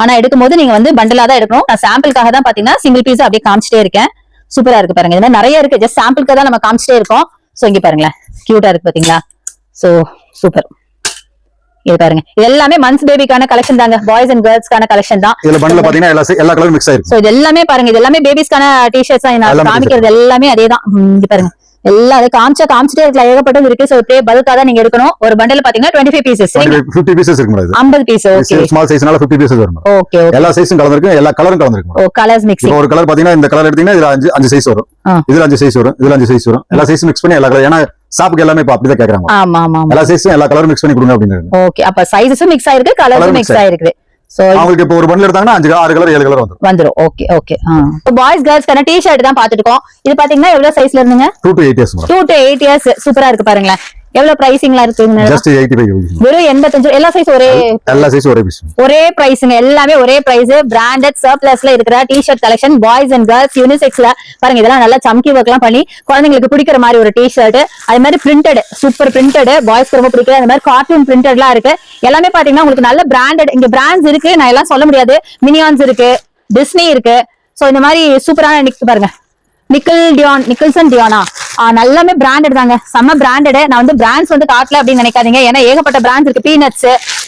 ஆனா எடுக்கும்போது நீங்க வந்து பண்டலா தான் எடுக்கணும். நான் சாம்பிளுக்காக தான் பாத்தீங்கன்னா சிங்கிள் பீஸ் அப்படியே காமிச்சிட்டே இருக்கேன். சூப்பரா இருக்கு பாருங்க, இந்த மாதிரி நிறைய இருக்கு. ஜஸ்ட் சாம்பிளுக்காக தான் நம்ம காமிச்சிட்டே இருக்கோம். சோ இங்க பாருங்களேன் கியூட்டா இருக்கு பாத்தீங்களா? So super. இது பாருங்க, இது எல்லாமே மந்த்ஸ் பேபிக்கான கலெக்ஷன் தாங்க, பாய்ஸ் அண்ட் கேர்ள்ஸ்க்கான கலெக்ஷன் தான். இதுல பண்டல பாத்தீங்கன்னா எல்லா கலரும் மிக்ஸ் ஆயிருக்கு. சோ இது எல்லாமே பாருங்க, இது எல்லாமே பேபிஸ்க்கான டி-ஷர்ட்ஸ் தான். நான் காமிக்கிறது எல்லாமே அதேதான். இங்க பாருங்க எல்லாம் அதை காமிச்சிட்டே இருக்கலாம், ஏகப்பட்டது இருக்கு. சோ இப்படியே பல்கா தான் நீங்க எடுக்கணும். ஒரு பண்டல் பாத்தீங்கன்னா 25 பீசஸ், 50 பீசஸ் இருக்கு மேடம். 50 பீஸ். ஓகே, ஸ்மால் சைஸ்னால 50 பீசஸ் வரும். ஓகே எல்லா சைஸும் கலந்திருக்கு, எல்லா கலரும் கலந்திருக்கு. ஓ கலர்ஸ் மிக்சிங். ஒரு கலர் பாத்தீங்கன்னா இந்த கலர் எடுத்தீங்கன்னா இதுல 5 சைஸ் வரும், இதுல 5 சைஸ் வரும், இதுல 5 சைஸ் வரும். எல்லா சைஸும் மிக்ஸ் பண்ணி எல்லா கலர், ஏன்னா ஷாப்புக்கு எல்லாமே இப்ப அப்படிதான் கேக்குறாங்க. ஆமா எல்லா சைஸும் எல்லா கலரும் மிக்ஸ் பண்ணி கொடுங்க அப்படின்னு. ஓகே, அப்ப சைஸஸும் மிக்ஸ் ஆயிருக்கு, கலர்ஸும் மிக்ஸ் ஆயிருக்கு. சோ உங்களுக்கு இப்ப ஒரு பண்டல் எடுத்தாங்கன்னா 5 6 கலர் 7 கலர் வந்துரும். ஓகே. பாய்ஸ் கேர்ள்ஸ்க்கான டி-ஷர்ட் தான் பாத்துட்டு இருக்கோம். இது பாத்தீங்கன்னா எவ்வளவு சைஸ்ல இருந்துங்க? 2 to 8 years. 2 to 8 years. சூப்பரா இருக்கு பாருங்களேன். எவ்வளவு பிரைசிங்ல இருக்குங்க? ஜஸ்ட் 85. வெறும் 85. எல்லா சைஸ் எல்லா சைஸ் ஒரே பிரைஸ்ங்க, எல்லாமே ஒரே பிரைஸ். பிராண்டட் சர்ப்ளஸ்ல இருக்கிற T-shirt collection, boys and girls யூனிசெக்ஸ்ல பாருங்க. இதெல்லாம் நல்லா சம்கி ஒர்க் எல்லாம் பண்ணி குழந்தைங்களுக்கு பிடிக்கிற மாதிரி ஒரு டி-ஷர்ட். அது மாதிரி பிரிண்டட், சூப்பர் பிரிண்டட், பாய்ஸ்க்கு ரொம்ப பிடிக்கும். அந்த மாதிரி கார்ட்டூன் பிரிண்டட்லாம் இருக்கு. எல்லாமே பாத்தீங்கன்னா உங்களுக்கு நல்ல பிராண்டட். இங்க பிராண்ட்ஸ் இருக்கு, நான் எல்லாம் சொல்ல முடியாது. மினியான்ஸ் இருக்கு, டிஸ்னி இருக்கு. சோ இந்த மாதிரி சூப்பரான பாருங்க, நிக்கல்சன் டியானா நல்லாமே பிராண்டட் தாங்க, செம்ம பிராண்டட். நான் வந்து பிராண்ட்ஸ் வந்து காட்டல அப்படின்னு நினைக்காதீங்க, ஏன்னா ஏகப்பட்ட பிராண்ட்ஸ் இருக்கு. பீனட்ஸ்,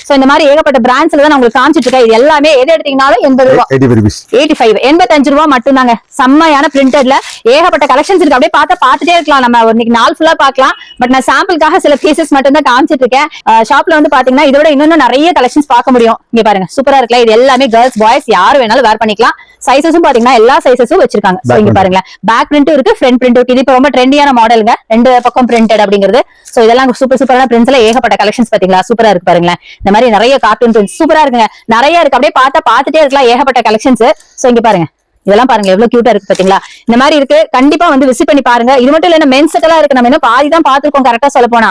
சோ இந்த மாதிரி ஏகப்பட்ட பிராண்ட்ஸ்ல தான் நான் உங்களுக்கு காமிச்சிட்டு இருக்கேன். இது எல்லாமே எது எடுத்தீங்கனாலும் 80 ரூபாய், 85 85 ரூபாய் மட்டும் தாங்க. செம்மையான பிரிண்டட்ல ஏகப்பட்ட கலெக்ஷன்ஸ் இருக்கு. அப்படியே பாத்துட்டே இருக்கலாம், நம்ம இன்னைக்கு நாள் ஃபுல்லா பாக்கலாம். பட் நான் சாம்பிளுக்காக சில பீசஸ் மட்டும் தான் காமிச்சிட்டு இருக்கேன். ஷாப்ல வந்து பாத்தீங்கன்னா இதோட இன்னும் நிறைய கலெக்ஷன்ஸ் பார்க்க முடியும். இங்க பாருங்க சூப்பரா இருக்குல்ல. இது எல்லாமே கேர்ள்ஸ் பாய்ஸ் யாரு வேணாலும் வேர் பண்ணிக்கலாம். சைஸஸும் பாத்தீங்கன்னா எல்லா சைஸஸும் வச்சிருக்காங்க. சோ இங்க பாருங்க, பேக் பிரிண்ட் இருக்கு, ஃப்ரண்ட் பிரிண்ட் இருக்கு. இது இப்ப ரொம்ப ட்ரெண்டியான மாடலுங்க, ரெண்டு பக்கம் பிரிண்டட் அப்படிங்கிறது. சோ இதெல்லாம் சூப்பரான பிரிண்ட்ஸ்ல ஏகப்பட்ட கலெக்ஷன்ஸ் பாத்தீங்களா? சூப்பரா இருக்கு பாருங்களேன். இந்த மாதிரி நிறைய கார்ட்டூன் பிரிண்ட்ஸ் சூப்பரா இருக்குங்க, நிறைய இருக்கு. அப்படியே பாத்துட்டே இருக்கலாம், ஏகப்பட்ட கலெக்ஷன்ஸ். சோ இங்க பாருங்க, இதெல்லாம் பாருங்க எவ்வளவு கியூட்டா இருக்கு பாத்தீங்களா? இந்த மாதிரி இருக்கு, கண்டிப்பா வந்து விசிட் பண்ணி பாருங்க. இது மட்டும் இல்ல, மென்ஸ் எல்லாம் இருக்கு. நம்ம இன்னும் பாதி தான் பாத்துருக்கோம் கரெக்டா சொல்ல போனா.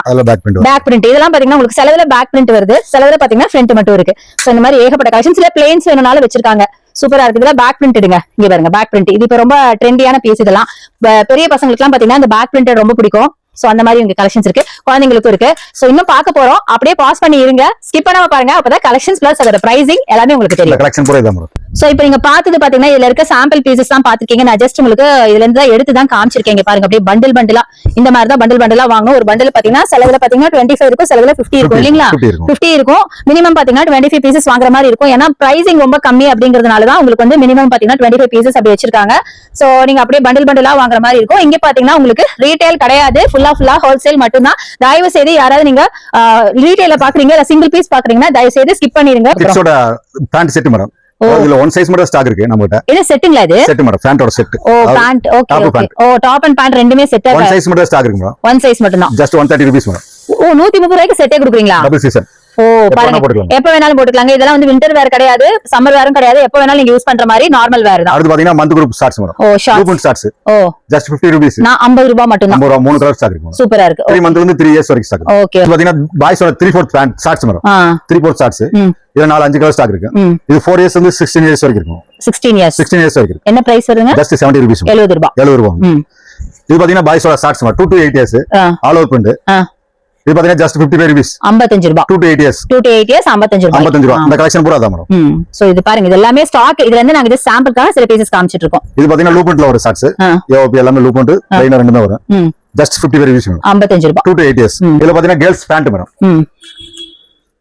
பேக் பிரிண்ட் இதெல்லாம் பாத்தீங்கன்னா உங்களுக்கு செலவுல பேக் பிரிண்ட் வருது, செலவுல பாத்தீங்கன்னா ஃப்ரண்ட் மட்டும் இருக்கு. சோ இந்த மாதிரி ஏகப்பட்ட கலெக்ஷன்ஸ்ல பிளேன்ஸ் வேணும்னாலும் வச்சிருக்காங்க. சூப்பரா இருக்கு. இதெல்லாம் பேக் பிரிண்ட் எடுங்க. இங்க பாருங்க பேக் பிரிண்ட், இது இப்ப ரொம்ப ட்ரெண்டியான பீஸ். இதெல்லாம் பெரிய பசங்களுக்கு எல்லாம் பாத்தீங்கன்னா இந்த பேக் பிரிண்ட் ரொம்ப பிடிக்கும். சோ அந்த மாதிரி உங்க கலெக்ஷன்ஸ் இருக்கு, குழந்தைங்களுக்கும் இருக்கு. சோ இன்னும் பார்க்க போறோம், அப்படியே பாஸ் பண்ணி இருங்க, ஸ்கிப் பண்ணாம பாருங்க. அப்பதான் கலெக்ஷன்ஸ் பிளஸ் அதோட பிரைசிங் எல்லாமே உங்களுக்கு தெரியும். கலெக்ஷன் பூரா இதான் வரும். சோ இப்போ நீங்க பார்த்தது பாத்தீங்கன்னா இதுல இருக்க சாம்பிள் பீசஸ் தான் பாத்துருக்கீங்க. நான் ஜஸ்ட் உங்களுக்கு இதுல இருந்து தான் எடுத்து தான் காமிச்சிருக்கேன். பாருங்க அப்படியே பண்டில் பண்டிலா இந்த மாதிரி தான் பண்டிலா வாங்கணும். ஒரு பண்டில் பாத்தீங்கன்னா செலவுல பாத்தீங்கன்னா 25 இருக்கும், செலவுல 50 இருக்கும் இல்லீங்களா? 50 இருக்கும். மினிமம் பாத்தீங்கன்னா 25 பீசஸ் வாங்குற மாதிரி இருக்கும். ஏன்னா பிரைசிங் ரொம்ப கம்மி அப்படிங்கறதுனால தான் உங்களுக்கு வந்து மினிமம் பாத்தீங்கன்னா 25 பீசஸ் அப்படி வச்சிருக்காங்க. சோ நீங்க அப்படியே பண்டிலா வாங்குற மாதிரி இருக்கும். இங்க பாத்தீங்கன்னா உங்களுக்கு ரீட்டைல் கிடையாது, ஃபுல்லா ஹோல்சேல் மட்டும் தான். தயவு செய்து யாராவது நீங்க ரீட்டைல பாக்குறீங்க இல்ல சிங்கிள் பீஸ் பாக்குறீங்கன்னா தயவு செய்து ஸ்கிப் பண்ணிருங்க. கிட்ஸோட பேண்ட் செட் மேடம், இதுல ஒன் சைஸ் மட்டும் ஸ்டாக் இருக்கு நம்மகிட்ட. இது செட்டுங்களா? இது செட் மேடம், பேண்டோட செட். ஓ பேண்ட், ஓகே ஓகே. ஓ டாப் அண்ட் பேண்ட் ரெண்டுமே செட். ஒன் சைஸ் மட்டும் ஸ்டாக் இருக்கு மேடம். ஒன் சைஸ் மட்டும் தான், ஜஸ்ட் 130 ரூபீஸ் மேடம். ஓ 130 ரூபாய்க்கு செட்டே கொடுக்குறீங்களா? Double season. ஓ பாருங்க, எப்ப வேணாலும் போட்டுக்கலாங்க. இதெல்லாம் வந்து வின்டர் வேர் கிடையாது, சம்மர் வேரும் கிடையாது, எப்ப வேணாலும் நீங்க யூஸ் பண்ற மாதிரி நார்மல் வேர் தான். அடுத்து பாத்தீங்கன்னா மந்த் குரூப் ஷார்ட்ஸ் மேடம். ஓ ஷார்ட்ஸ் ஷார்ட்ஸ். ஓ ஜஸ்ட் 50 ரூபீஸ். நான் 50 ரூபாய் மட்டும் தான். 50 ரூபாய் மூணு கலர் ஸ்டாக் இருக்கு. சூப்பரா இருக்கு. 3 மந்த்ல இருந்து 3 இயர்ஸ் வரைக்கும் ஸ்டாக் இருக்கு. ஓகே. பாத்தீங்கன்னா பாய்ஸோட 3/4 பேண்ட் ஷார்ட்ஸ் மேடம். 3/4 ஷார்ட்ஸ். இதுல 4-5 கலர் ஸ்டாக் இருக்கு. இது 4 இயர்ஸ் வந்து 16 இயர்ஸ் வரைக்கும் இருக்கும். 16 இயர்ஸ் வரைக்கும். என்ன பிரைஸ் வருங்க? Just 70 rupees. 70 ரூபாய். 70 ரூபாய். இது பாத்தீங்கன்னா பாய்ஸோட shorts madam. 2 to 8 years all over print. இது பாத்தீங்கன்னா ஜஸ்ட் 55 ரூபீஸ். 55 ரூபாய். 2 to 8 இயர்ஸ். 2 to 8 இயர்ஸ் 55 ரூபாய். 55 ரூபாய். இந்த கலெக்ஷன் பூரா அதான் மேடம். சோ இது பாருங்க, இது எல்லாமே ஸ்டாக். இதுல இருந்து நாங்க ஜஸ்ட் சாம்பிளுக்காக சில பீசஸ் காமிச்சிட்டு இருக்கோம். இது பாத்தீங்கன்னா லூப்ல ஒரு ஷார்ட்ஸ். ஏஓபி எல்லாமே லூப்ண்ட் லைனர் ரெண்டுமே வரும். Just 55 rupees madam. 55 ரூபாய். 2 to 8 இயர்ஸ். இதுல பாத்தீங்கன்னா girls pant madam.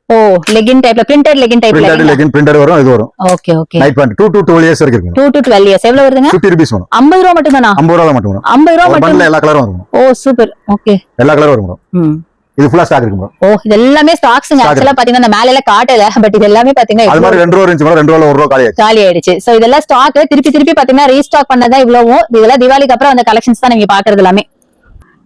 Oh legging டைப்ல, பிரிண்டட் லெகின் டைப்ல. லெகின் பிரிண்டட் வரும், இது வரும். Okay okay. Night pant 2 to 12 years வரைக்கும் இருக்கு. 2 to 12 இயர்ஸ். எவ்வளவு வருதுங்க? 50 ரூபீஸ் மேடம். 50 ரூபாய் மட்டும் தானா? 50 ரூபாய் மட்டும் மேடம். 50 ரூபாய் மட்டும். பண்டல்ல எல்லா கலரும் வரும். Oh super. ஓகே. எல்லா கலரும் வரும் மேடம். இது ஃபுல்லா ஸ்டாக் இருக்கு மேடம். ஓ இது எல்லாமே ஸ்டாக்ஸ்ங்க. एक्चुअली பாத்தீங்கன்னா அந்த மேல எல்லாம் காட்டல, பட் இது எல்லாமே பாத்தீங்கன்னா அது மாதிரி 2 ரூபாய் இருந்துச்சு மேடம். 2 ரூபாய்ல 1 ரூபாய் காலி ஆயிடுச்சு. சோ இதெல்லாம் ஸ்டாக் திருப்பி பாத்தீங்கன்னா ரீஸ்டாக் பண்ணதா இவ்வளவும். இதெல்லாம் தீபாவளிக்கு அப்புறம் அந்த கலெக்ஷன்ஸ் தான் நீங்க பாக்குறது எல்லாமே.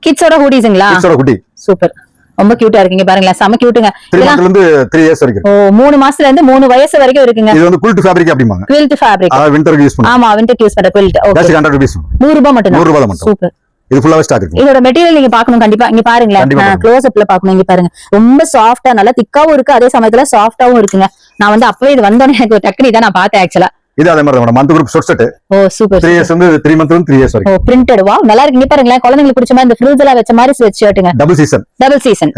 கிட்ஸோட ஹூடிஸ்ங்களா? கிட்ஸோட ஹூடி சூப்பர், ரொம்ப கியூட்டா இருக்கீங்க பாருங்களா, செம கியூட்டுங்க. 3 மந்த்ல இருந்து 3 இயர்ஸ் வரைக்கும். ஓ 3 மாசத்துல இருந்து 3 வயசு வரைக்கும் இருக்குங்க. இது வந்து குயில்ட் ஃபேப்ரிக் அப்படிம்பாங்க. குயில்ட் ஃபேப்ரிக். அத விண்டருக்கு யூஸ் பண்ணுவாங்க. ஆமா விண்டருக்கு யூஸ் பண்ற குயில்ட். ஓகே. Just 100 rupees. 100 ரூபாய் மட்டும் தான். 100 ரூபாய் மட்டும். சூப்பர். இது ஃபுல்லாவே ஸ்டாக் இருக்கு. இதோட மெட்டீரியல் நீங்க பார்க்கணும் கண்டிப்பா. இங்க பாருங்களேன், க்ளோஸ் அப்ல பார்க்கணும். இங்க பாருங்க, ரொம்ப சாஃப்ட்டா, நல்லா திக்காவும் இருக்கு, அதே சமயத்துல சாஃப்ட்டாவும் இருக்குங்க. நான் வந்து அப்பவே இது வந்தோனே எனக்கு டக்குனு இதான் நான் பார்த்தேன் ஆக்சுவலா. இது அதே மாதிரி மந்த் குரூப் ஷார்ட் செட். ஓ சூப்பர். 3 இயர்ஸ் வந்து 3 மந்த்ல இருந்து 3 இயர்ஸ் வரைக்கும். ஓ பிரிண்டட். வா நல்லா இருக்கு. இங்க பாருங்களேன், குழந்தைகளுக்கு பிடிச்ச மாதிரி இந்த ஃப்ரில்ஸ் எல்லாம் வெச்ச மாதிரி ஸ்வெட் ஷர்ட்டுங்க. Double season.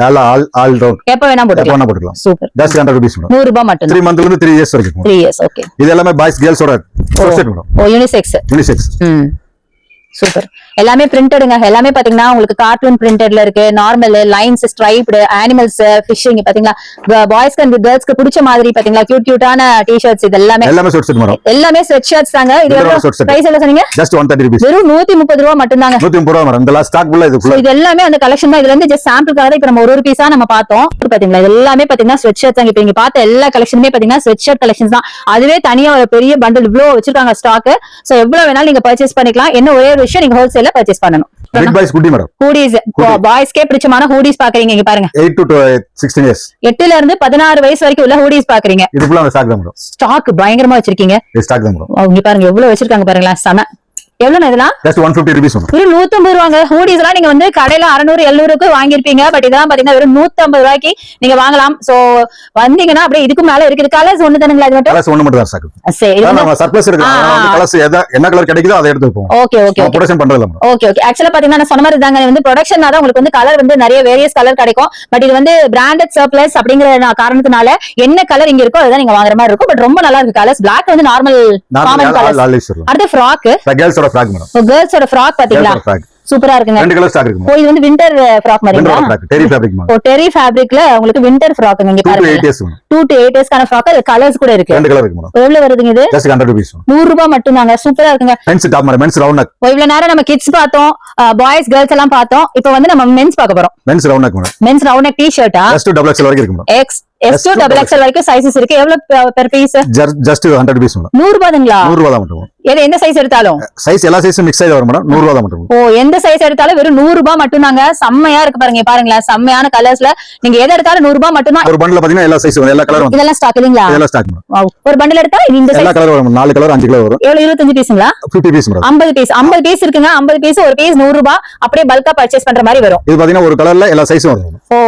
All round. எப்ப வேணா போட்டுக்கலாம். சூப்பர். Just 100 rupees. 100 ரூபாய் மட்டும். 3 மந்த்ல இருந்து 3 இயர்ஸ் வரைக்கும். 3 இயர்ஸ். ஓகே. இது எல்லாமே பாய்ஸ் கேர்ள்ஸோட short set madam. Oh unisex. Super. எல்லாமே பிரிண்டடுங்க. எல்லாமே பாத்தீங்கன்னா உங்களுக்கு கார்ட்டூன் பிரிண்டட்ல இருக்கு, normal, lines, striped, animals, fishing. பாத்தீங்களா பாய்ஸ்க்கு அண்ட் கேர்ள்ஸ்க்கு பிடிச்ச மாதிரி பாத்தீங்களா கியூட்டான டி-ஷர்ட்ஸ். இது எல்லாமே ஷார்ட் செட் மேடம். எல்லாமே ஸ்வெட் ஷர்ட்ஸ் தாங்க. இது பிரைஸ் எவ்வளவு சொன்னீங்க? Just 130 rupees. வெறும் 130 ரூபாய் மட்டும் தாங்க. 130 ரூபாய் மேடம். இந்த லாஸ்ட் ஸ்டாக் ஃபுல்லா இது ஃபுல்லா. இது எல்லாமே அந்த கலெக்ஷன் தான். இதுல இருந்து ஜஸ்ட் சாம்பிளுக்காக தான் இப்ப நம்ம ஒரு பீஸா நம்ம பார்த்தோம். பாத்தீங்களா இது எல்லாமே பாத்தீங்கன்னா ஸ்வெட் ஷர்ட்ஸ் தாங்க. இப்ப நீங்க பார்த்த எல்லா கலெக்ஷனுமே பாத்தீங்கன்னா ஸ்வெட் ஷர்ட் கலெக்ஷன்ஸ் தான். அதுவே தனியா ஒரு பெரிய பண்டில் இவ்வளவு வச்சிருக்காங்க ஸ்டாக். சோ எவ்வளவு வேணாலும் நீங்க பர்ச்சேஸ் பண்ணிக்கலாம். என்ன ஒரே ஒரு விஷயம், நீங்க ஹோல்சேல்ல பர்ச்சேஸ் பண்ணணும். Big boys hoodie madam. Hoodies பாய்ஸ்க்கே பிடிச்சமான ஹூடிஸ் பாக்குறீங்க. இங்க பாருங்க, 8 to 16 இயர்ஸ். 8ல இருந்து 16 வயசு வரைக்கும் உள்ள ஹூடிஸ் பாக்குறீங்க. இது ஃபுல்லா ஸ்டாக் தான் மேடம். ஸ்டாக் பயங்கரமா வச்சிருக்கீங்க. இது ஸ்டாக் தான் மேடம். இங்க பாருங்க எவ்வளவு வச்சிருக்காங்க பாருங்களா, செம. எவ்வளவு இதெல்லாம்? Just 150 rupees madam. வெறும் 150 ரூபாங்க. ஹூடிஸ் எல்லாம் நீங்க வந்து கடையில 600 700க்கு வாங்கிருப்பீங்க. பட் இதெல்லாம் பாத்தீங்கன்னா வெறும் 150 ரூபாய்க்கு நீங்க வாங்கலாம். சோ வந்தீங்கன்னா அப்படியே இதுக்கு மேல இருக்குது. கலர்ஸ் ஒண்ணு தானுங்களா? இது மட்டும் கலர்ஸ் ஒண்ணு மட்டும் தான் ஸ்டாக். சரி, நம்ம சர்ப்ளஸ் இருக்கு. கலர்ஸ் என்ன கலர் கிடைக்குதோ அதை எடுத்து வைப்போம். Okay okay. ப்ரொடக்ஷன் பண்றது இல்ல. Okay okay. एक्चुअली பாத்தீங்கன்னா நான் சொன்ன மாதிரி தாங்க, வந்து ப்ரொடக்ஷன் தான் உங்களுக்கு வந்து கலர் வந்து நிறைய வேரியஸ் கலர் கிடைக்கும். பட் இது வந்து பிராண்டட் சர்ப்ளஸ் அப்படிங்கற காரணத்தினால என்ன கலர் இங்க இருக்கோ அதான் நீங்க வாங்குற மாதிரி இருக்கும். பட் ரொம்ப நல்லா இருக்கு கலர்ஸ். Black வந்து நார்மல் காமன் கலர். அடுத்து ஃப்ராக். கேர்ள்ஸோட ஃப்ராக் மேடம். கேர்ள்ஸோட ஃப்ராக் பாத்தீங்களா, சூப்பரா இருக்குங்க. 2 கலர் ஸ்டாக் இருக்கு. ஓ இது வந்து வின்டர் ஃப்ராக் மாதிரிங்களா? டெரி ஃபேப்ரிக் மாதிரி. ஓ டெரி ஃபேப்ரிக்ல உங்களுக்கு வின்டர் ஃப்ராக் இங்க பாருங்க. 2 to 8 இயர்ஸ்க்கான ஃப்ராக். அது கலர்ஸ் கூட இருக்கு. 2 கலர் இருக்கு மேடம். எவ்வளவு வருதுங்க இது? Just 100 rupees. 100 ரூபாய் மட்டும் தாங்க. சூப்பரா இருக்குங்க. மென்ஸ் டாப் மாதிரி, மென்ஸ் ரவுண்ட் நெக். இவ்வளவு நேரம் நம்ம கிட்ஸ் பார்த்தோம், பாய்ஸ் கேர்ள்ஸ் எல்லாம் பார்த்தோம். இப்போ வந்து நம்ம மென்ஸ் பார்க்க போறோம். Men's round neck madam. Men's round neck டி-ஷர்ட்டா? ஜஸ்ட் டபுள் எக்ஸ்எல் வரைக்கும் இருக்கு madam. S to double XL வரைக்கும் சைஸஸ் இருக்கு. எவ்வளவு per piece? Just 100 rupees madam. 100 ரூபாய்ங்களா? 100 ரூபாய் மட்டும். எந்த சைஸ் எடுத்தாலும் சைஸ் எல்லா சைஸும் மிக்ஸ் ஆயி வரும் மேடம். 100 ரூபாய் மட்டும். ஓ எந்த சைஸ் எடுத்தாலும் வெறும் 100 ரூபாய் மட்டும் தாங்க. செம்மையா இருக்கு பாருங்க. பாருங்களேன், செம்மையான கலர்ஸ்ல நீங்க எதை எடுத்தாலும் 100 ரூபாய் மட்டும் தான். ஒரு பண்டில் பாத்தீங்கன்னா எல்லா சைஸ் வரும், எல்லா கலர் வரும். இதெல்லாம் ஸ்டாக் இல்லீங்களா? இதெல்லாம் ஸ்டாக் மேடம். ஒரு பண்டில் எடுத்தா இந்த சைஸ் எல்லா கலர் வரும். 4 கலர் 5 கலர் வரும். எவ்வளவு? 25 பீஸ்ங்களா? 50 பீஸ் மேடம். 50 பீஸ். 50 பீஸ் இருக்குங்க. 50 பீஸ் ஒரு பீஸ் 100 ரூபாய். அப்படியே பல்கா பர்ச்சேஸ் பண்ற மாதிரி வரும். இது பாத்தீங்கன்னா ஒரு கலர்ல எல்லா சைஸும் வரும். ஓ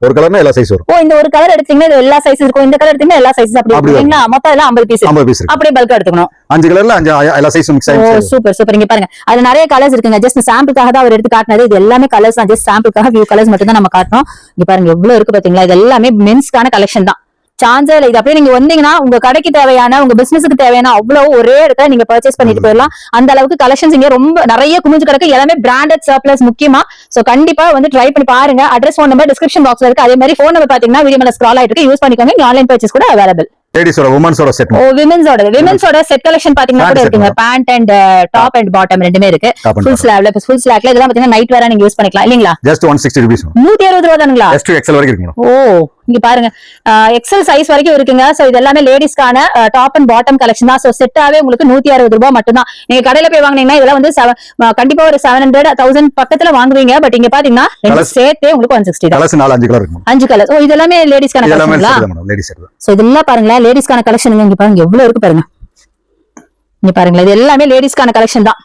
ஒரு கலர்னா எல்லா சைஸ் வரும். ஓ இந்த ஒரு கலர் எடுத்தீங்கன்னா இது எல்லா சைஸ் இருக்கும், இந்த கலர் எடுத்தீங்கன்னா எல்லா சைஸ் அப்படி இருக்குங்களா? மொத்தம் எல்லாம் 50 பீஸ் 50 பீஸ் இருக்கு. அப்படியே பல்கா எடுத்துக்கணும். 5 கலர்ல 5 எல்லா சைஸும் மிக்ஸ் ஓ ஆயிடுச்சு. Super super. இங்க பாருங்க அதுல நிறைய கலர்ஸ் இருக்குங்க. ஜஸ்ட் சாம்பிளுக்காக தான் அவர் எடுத்து காட்டினது. இது எல்லாமே கலர்ஸ் தான், ஜஸ்ட் சாம்பிளுக்காக வியூ கலர்ஸ் மட்டும் தான் நம்ம காட்டணும். இங்க பாருங்க எவ்வளவு இருக்கு பாத்தீங்களா? இது எல்லாமே மென்ஸ்க்கான கலெக்ஷன் தான். சான்ஸே இல்ல. இது அப்படியே நீங்க வந்தீங்கன்னா உங்க கடைக்கு தேவையான உங்க பிசினஸ்க்கு தேவையான அவ்வளவு ஒரே இடத்துல நீங்க பர்ச்சேஸ் பண்ணிட்டு போயிடலாம். அந்த அளவுக்கு கலெக்ஷன்ஸ் இங்க ரொம்ப நிறைய குமிஞ்சு கிடக்கு. எல்லாமே பிராண்டட் சர்ப்ளஸ் முக்கியமா. சோ கண்டிப்பா வந்து ட்ரை பண்ணி பாருங்க. அட்ரஸ் ஃபோன் நம்பர் டிஸ்கிரிப்ஷன் பாக்ஸ்ல இருக்கு. அதே மாதிரி ஃபோன் நம்பர் பாத்தீங்கன்னா வீடியோ மேல ஸ்க்ரால் ஆயிட்டு இருக்கு. யூஸ் பண்ணிக்கோங்க. ஆன்லைன் பர்ச்சேஸ் கூட அவைலபிள். லேடிஸோட வுமன்ஸோட செட். ஓ விமென்ஸோட செட் கலெக்ஷன் பாத்தீங்கன்னா கூட இருக்குங்க. Pant and top and bottom ரெண்டுமே இருக்கு. ஃபுல் ஸ்லாக்ல இதெல்லாம் பாத்தீங்கன்னா நைட் வேற நீங்க யூஸ் பண்ணிக்கலாம் இல்லீங்களா? Just 160 rupees. 160 ரூபாய் தானுங்களா? ஜஸ்ட் எக்ஸல் வரைக்கும் இருக்கு. ஓ இங்க பாருங்க எக்ஸல் சைஸ் வரைக்கும் இருக்குங்க. சோ இது எல்லாமே லேடிஸ்க்கான டாப் அண்ட் பாட்டம் கலெக்ஷன் தான். சோ செட்டாவே உங்களுக்கு 160 ரூபாய் மட்டும் தான். நீங்க கடையில போய் வாங்குனீங்கன்னா இதெல்லாம் வந்து கண்டிப்பா ஒரு 700 1000 பக்கத்துல வாங்குவீங்க. பட் இங்க பாத்தீங்கன்னா ரெண்டு சேர்த்தே உங்களுக்கு 160 தான். கலர்ஸ் 4 5 கலர் இருக்கு. 5 கலர். ஓ இது எல்லாமே லேடிஸ்க்கான கலெக்ஷன்ங்களா? லேடிஸ் இருக்கு. சோ இதெல்லாம் பாருங்க லேடிஸ்க்கான கலெக்ஷன். இங்க பாருங்க எவ்வளவு இருக்கு பாருங்க. இங்க பாருங்க இது எல்லாமே லேடிஸ்க்கான கலெக்ஷன் தான்.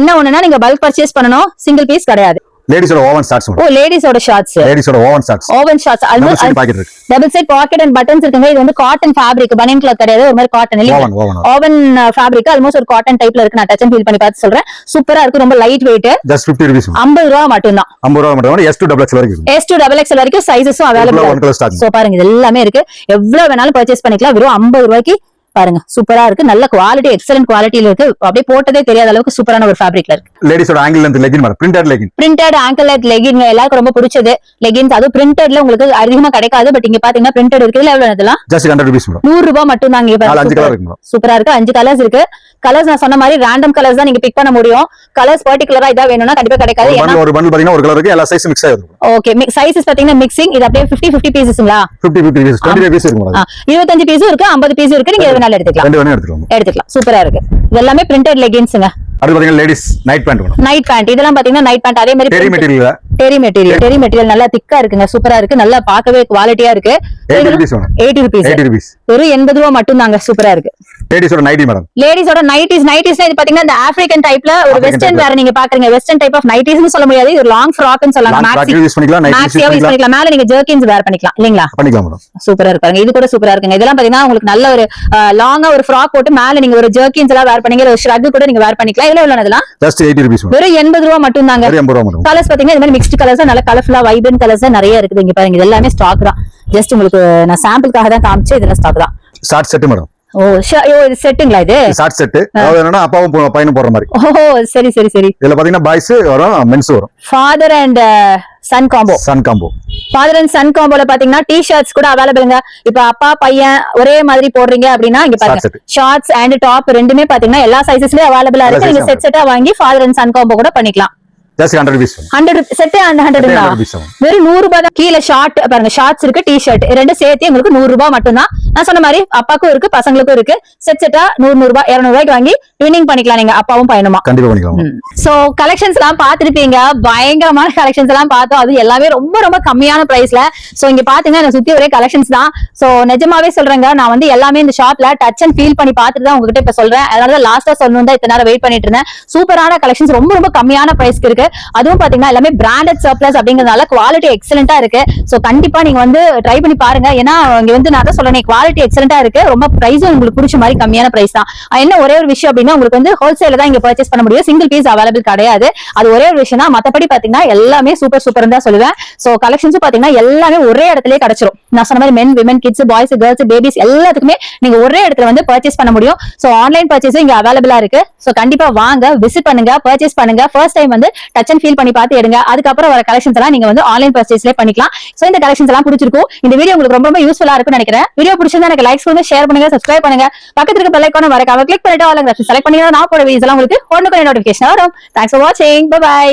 என்ன ஒண்ணுன்னா நீங்க பல்க் பர்ச்சேஸ் பண்ணனும். சிங்கிள் பீஸ் கிடையாது. லேடிஸோட ஓவன் ஷார்ட்ஸ். ஓ லேடிஸோட ஷார்ட்ஸ். லேடிஸோட woven shorts. Woven shorts almost pocket இருக்கு. Double side pocket and buttons இருக்குங்க. இது வந்து காட்டன் ஃபேப்ரிக், பனியன் கிளாத் கிடையாது. ஒரு மாதிரி காட்டன் இல்ல. ஓவன் ஃபேப்ரிக் ஆல்மோஸ்ட் ஒரு காட்டன் டைப்ல இருக்கு. நான் டச் அண்ட் ஃபீல் பண்ணி பார்த்து சொல்றேன். சூப்பரா இருக்கு. ரொம்ப லைட் வெயிட். Just 50 rupees. 50 ரூபாய் மட்டும் தான். 50 ரூபாய் மட்டும். S to XXL வரைக்கும். S to XXL வரைக்கும் சைஸஸும் அவேலபிள். சோ பாருங்க இது எல்லாமே இருக்கு. எவ்வளவு வேணாலும் பர்ச்சேஸ் பண்ணிக்கலாம். வெறும் 50 ரூபாய்க்கு பாருங்க சூப்பரா இருக்கு. நல்ல குவாலிட்டி, எக்ஸலென்ட் குவாலிட்டில இருக்கு. அப்படியே போட்டதே தெரியாத அளவுக்கு சூப்பரான ஒரு ஃபேப்ரிக்ல இருக்கு. லேடிஸோட ஆங்கிள் லெந்த் லெகின் மாதிரி printed legging. Printed angle length legging எல்லாருக்கும் ரொம்ப பிடிச்சது. லெகின்ஸ் அது பிரிண்டட்ல உங்களுக்கு அதிகமா கிடைக்காது. பட் இங்க பாத்தீங்கன்னா பிரிண்டட் இருக்குல்ல எவ்வளவு இதெல்லாம்? Just 100 rupees. 100 ரூபாய் மட்டும் தான். இங்க பாருங்க 5 கலர் இருக்கு. சூப்பரா இருக்கு. 5 கலர்ஸ் இருக்கு. கலர்ஸ் நான் சொன்ன மாதிரி ரேண்டம் கலர்ஸ் தான் நீங்க பிக் பண்ண முடியும். கலர்ஸ் பர்టిక్యులரா இதா வேணும்னா கண்டிப்பா கிடைக்காது. ஒரு பண்டில் பாத்தீங்கன்னா ஒரு கலர் இருக்கு. எல்லா சைஸும் மிக்ஸ் ஆயிருக்கு. ஓகே சைஸஸ் பாத்தீங்கன்னா மிக்சிங். இது அப்படியே 50 பீசஸ்ங்களா? 50 பீசஸ். 25 பீஸ் இருக்கு. 25 பீஸ் இருக்கு. 50 பீஸ் இருக்கு. நீங்க எது வேணாலும் எடுத்துக்கலாம். சூப்பரா இருக்கு. இதெல்லாமே பிரிண்டட் லெகின்ஸ்ங்க. அது பாத்தீங்கன்னா லேடிஸ் நைட் பேண்ட் வரும். நைட் பேண்ட் இதெல்லாம் பாத்தீங்கன்னா நைட் பேண்ட் அதே மாதிரி டெரி மெட்டீரியல் நல்லா திக்கா இருக்குங்க. சூப்பரா இருக்கு. நல்லா பார்க்கவே குவாலிட்டியா இருக்கு. 80 ரூபீஸ். வெறும் 80 ரூபாய் மட்டும் தாங்க. சூப்பரா இருக்கு. லேடிஸோட நைட்டி மேடம். லேடிஸோட நைட்டிஸ்னா இது பாத்தீங்கன்னா இந்த ஆப்பிரிக்கன் டைப்ல ஒரு வெஸ்டர்ன் வேற நீங்க பாக்குறீங்க. வெஸ்டர்ன் டைப் ஆஃப் நைட்டிஸ்னு சொல்ல முடியாது. இது லாங் ஃப்ராக்னு சொல்லலாம். மேக்ஸி யூஸ் பண்ணிக்கலாம். மேல நீங்க ஜர்கின்ஸ் வேர் பண்ணிக்கலாம் இல்லீங்களா? பண்ணிக்கலாம் மேடம். சூப்பரா இருக்காங்க. இது கூட சூப்பரா இருக்குங்க. இதெல்லாம் பாத்தீங்கன்னா உங்களுக்கு நல்ல ஒரு லாங்கா ஒரு ஃப்ராக் போட்டு மேல நீங்க ஒரு ஜர்கின்ஸ் எல்லாம் வேர் பண்ணீங்க. ஒரு ஷ்ரக் கூட நீங்க வேர் பண்ணிக்கலாம். எவ்வளவு இதெல்லாம்? Just 80 rupees. வெறும் 80 ரூபாய் மட்டும் தாங்க. கலர்ஸ் பாத்தீங்கன்னா இந்த மாதிரி மிக்ஸ்ட் கலர்ஸ் நல்ல கலர்ஃபுல்லா வைப்ரன்ட் கலர்ஸ் நிறைய இருக்குது. இங்க பாருங்க இது எல்லாமே ஸ்டாக் தான். ஜஸ்ட் உங்களுக்கு நான் சாம்பிளுக்காக தான் காமிச்சேன். இதெல்லாம் ஸ்டாக் தான். Short set madam. ஓ இது செட்டுங்களா? இது ஷார்ட் செட். அதாவது என்னன்னா அப்பாவும் பையனும் போடுற மாதிரி. ஓ சரி. இதுல பாத்தீங்கன்னா பாய்ஸ் வரும், மென்ஸ் வரும். Father and son combo. Father and son காம்போல பாத்தீங்கன்னா டி-ஷர்ட்ஸ் கூட அவைலபிள்ங்க. இப்ப அப்பா பையன் ஒரே மாதிரி போடுறீங்க அப்படின்னா இங்க பாருங்க ஷார்ட்ஸ் அண்ட் டாப் ரெண்டுமே பாத்தீங்கன்னா எல்லா சைஸஸ்லயும் அவைலபிளா இருக்கு. நீங்க செட்டா வாங்கி ஃபாதர் அண்ட் சன் காம்போ கூட பண்ணிக்கலாம். Just 100 rupees. 100 செட் 100ங்களா? வெறும் 100 ரூபாய் தான். கீழ ஷார்ட் பாருங்க, ஷார்ட்ஸ் இருக்கு, டி-ஷர்ட் ரெண்டு சேர்த்து உங்களுக்கு 100 ரூபாய் மட்டும் தான். நான் சொன்ன மாதிரி அப்பாக்கும் இருக்கு பசங்களுக்கும் இருக்கு. செட்டா 100 ரூபாய் 200 ரூபாய்க்கு வாங்கி ட்வினிங் பண்ணிக்கலாம் நீங்க அப்பாவும் பையனுமா. கண்டிப்பா பண்ணிக்கலாம். சோ கலெக்ஷன்ஸ் எல்லாம் பாத்துருப்பீங்க. பயங்கரமான கலெக்ஷன்ஸ் எல்லாம் பார்த்தோம். அது எல்லாமே ரொம்ப ரொம்ப கம்மியான பிரைஸ்ல. சோ இங்க பாத்தீங்கன்னா என்ன சுத்தி ஒரே கலெக்ஷன்ஸ் தான். சோ நிஜமாவே சொல்றேங்க, நான் வந்து எல்லாமே இந்த ஷாப்ல டச் அண்ட் ஃபீல் பண்ணி பார்த்துட்டு தான் உங்ககிட்ட இப்ப சொல்றேன். அதனால லாஸ்டா சொல்லணும் தான் இத்தனை நேரம் வெயிட் பண்ணிட்டு இருந்தேன். சூப்பரான கலெக்ஷன்ஸ் ரொம்ப ரொம்ப கம்மியான பிரைஸ்க்கு இருக்கு. அதுவும் பாத்தீங்கன்னா எல்லாமே பிராண்டட் சர்ப்ளஸ் அப்படிங்கறதுனால குவாலிட்டி எக்ஸலென்ட்டா இருக்கு. சோ கண்டிப்பா நீங்க வந்து ட்ரை பண்ணி பாருங்க. ஏன்னா இங்க வந்து நான் தான் சொல்றேன் குவாலிட்டி எக்ஸலென்ட்டா இருக்கு. ரொம்ப பிரைஸும் உங்களுக்கு பிடிச்ச மாதிரி கம்மியான பிரைஸ் தான். என்ன ஒரே ஒரு விஷயம் அப்படின்னா உங்களுக்கு வந்து ஹோல்சேல தான் இங்க பர்ச்சேஸ் பண்ண முடியும். சிங்கிள் பீஸ் அவைலபிள் கிடையாது. அது ஒரே ஒரு விஷயம் தான். மத்தபடி பாத்தீங்கன்னா எல்லாமே சூப்பர் தான் சொல்லுவேன். சோ கலெக்ஷன்ஸும் பாத்தீங்கன்னா எல்லாமே ஒரே இடத்துலயே கிடைச்சிரும். நான் சொன்ன மாதிரி men, women, kids, boys, girls, babies எல்லாத்துக்குமே நீங்க ஒரே இடத்துல வந்து பர்ச்சேஸ் பண்ண முடியும். சோ ஆன்லைன் பர்ச்சேஸ் இங்க அவைலபிளா இருக்கு. சோ கண்டிப்பா வாங்க, விசிட் பண்ணுங்க, பர்ச்சேஸ் பண்ணுங்க. ஃபர்ஸ்ட் டைம் வந்து டச் அண்ட் ஃபீல் பண்ணி பார்த்து எடுங்க. அதுக்கப்புறம் வர கலெக்ஷன்ஸ் எல்லாம் நீங்க வந்து ஆன்லைன் பர்ச்சேஸ்ல பண்ணிக்கலாம். சோ இந்த கலெக்ஷன்ஸ் எல்லாம் பிடிச்சிருக்கும். இந்த வீடியோ உங்களுக்கு ரொம்ப ரொம்ப யூஸ்ஃபுல்லா இருக்கும்னு நினைக்கிறேன். வீடியோ பிடிச்சிருந்தா எனக்கு லைக்ஸ் பண்ணுங்க, ஷேர் பண்ணுங்க, சப்ஸ்கிரைப் பண்ணுங்க. பக்கத்துல இருக்க பெல் ஐகானை மறக்காம கிளிக் பண்ணிட்டு ஆல் செலக்ட் பண்ணீங்கன்னா நான் போற வீடியோஸ் எல்லாம் உங்களுக்கு உடனுக்குடனே நோட்டிபிகேஷன் வரும். தேங்க்ஸ் ஃபார் வாட்சிங். Bye by.